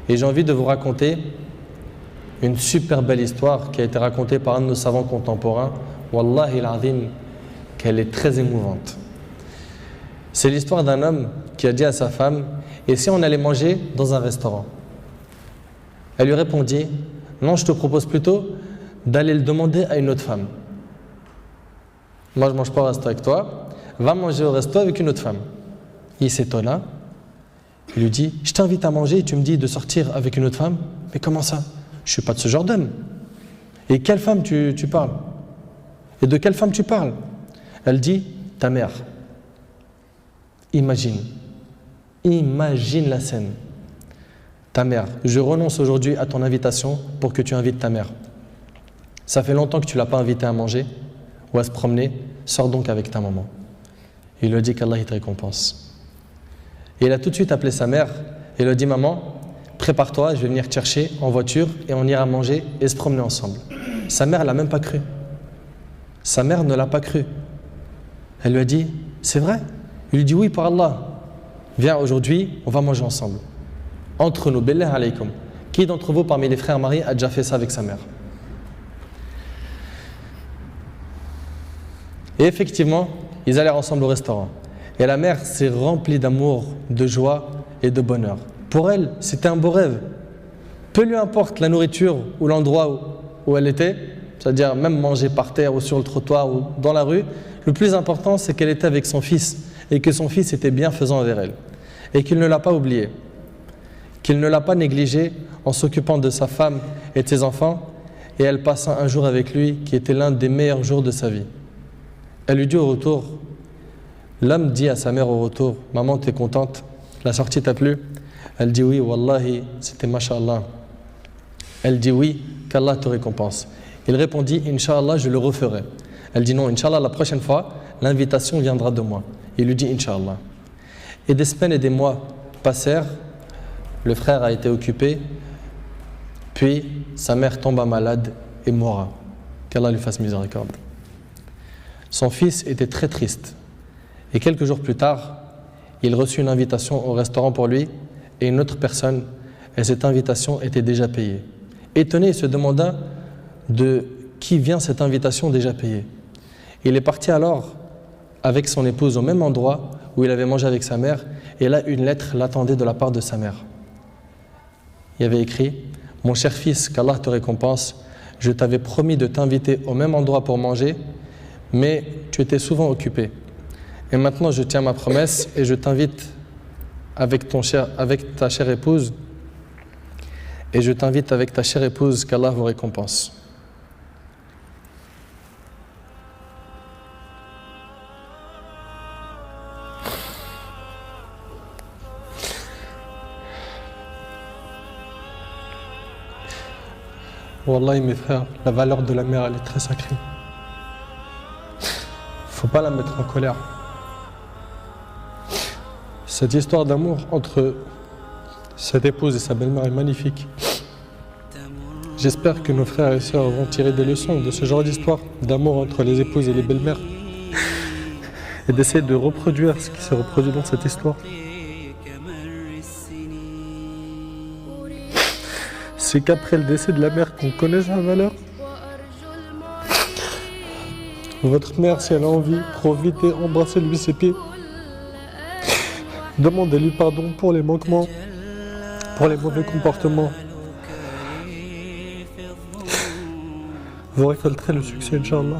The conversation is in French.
Et j'ai envie de vous raconter une super belle histoire qui a été racontée par un de nos savants contemporains. Wallahi al-azim, qu'elle est très émouvante. C'est l'histoire d'un homme qui a dit à sa femme « Et si on allait manger dans un restaurant ?» Elle lui répondit « Non, je te propose plutôt d'aller le demander à une autre femme. Moi, je ne mange pas au resto avec toi. Va manger au resto avec une autre femme. » Il s'étonna. Il lui dit « Je t'invite à manger et tu me dis de sortir avec une autre femme? Mais comment ça? Je ne suis pas de ce genre d'homme. Et quelle femme tu parles? Et de quelle femme tu parles? » Elle dit « Ta mère. » Imagine la scène. Ta mère, je renonce aujourd'hui à ton invitation pour que tu invites ta mère. Ça fait longtemps que tu ne l'as pas invitée à manger ou à se promener, sors donc avec ta maman. Il lui a dit qu'Allah te récompense. Et il a tout de suite appelé sa mère et lui a dit maman, prépare-toi, je vais venir te chercher en voiture et on ira manger et se promener ensemble. Sa mère ne l'a même pas cru. Sa mère ne l'a pas cru. Elle lui a dit, c'est vrai? Il lui dit oui, par Allah. Viens aujourd'hui, on va manger ensemble. Entre nous, billah alaykum. Qui d'entre vous parmi les frères mariés a déjà fait ça avec sa mère? Et effectivement, ils allèrent ensemble au restaurant. Et la mère s'est remplie d'amour, de joie et de bonheur. Pour elle, c'était un beau rêve. Peu lui importe la nourriture ou l'endroit où elle était, c'est-à-dire même manger par terre ou sur le trottoir ou dans la rue, le plus important, c'est qu'elle était avec son fils et que son fils était bienfaisant envers elle. Et qu'il ne l'a pas oublié, qu'il ne l'a pas négligé en s'occupant de sa femme et de ses enfants, et elle passa un jour avec lui qui était l'un des meilleurs jours de sa vie. Elle lui dit au retour, l'homme dit à sa mère au retour, maman, t'es contente? La sortie t'a plu? Elle dit oui, wallahi, c'était mashallah. Elle dit oui, qu'Allah te récompense. Il répondit, Inch'Allah, je le referai. Elle dit non, Inch'Allah, la prochaine fois, l'invitation viendra de moi. Il lui dit Inch'Allah. Et des semaines et des mois passèrent, le frère a été occupé, puis sa mère tomba malade et mourra. Qu'Allah lui fasse miséricorde. Son fils était très triste. Et quelques jours plus tard, il reçut une invitation au restaurant pour lui et une autre personne, et cette invitation était déjà payée. Étonné, il se demanda de qui vient cette invitation déjà payée. Il est parti alors avec son épouse au même endroit où il avait mangé avec sa mère, et là une lettre l'attendait de la part de sa mère. Il y avait écrit « Mon cher fils, qu'Allah te récompense, je t'avais promis de t'inviter au même endroit pour manger, mais tu étais souvent occupé. Et maintenant je tiens ma promesse et je t'invite avec ta chère épouse, qu'Allah vous récompense. » Wallahi mes frères, la valeur de la mère elle est très sacrée. Faut pas la mettre en colère. Cette histoire d'amour entre cette épouse et sa belle-mère est magnifique. J'espère que nos frères et sœurs vont tirer des leçons de ce genre d'histoire d'amour entre les épouses et les belles-mères et d'essayer de reproduire ce qui s'est reproduit dans cette histoire. C'est qu'après le décès de la mère qu'on connaît sa valeur. Votre mère, si elle a envie, profitez, embrassez-lui ses pieds. Demandez-lui pardon pour les manquements, pour les mauvais comportements. Vous récolterez le succès, Inch'Allah.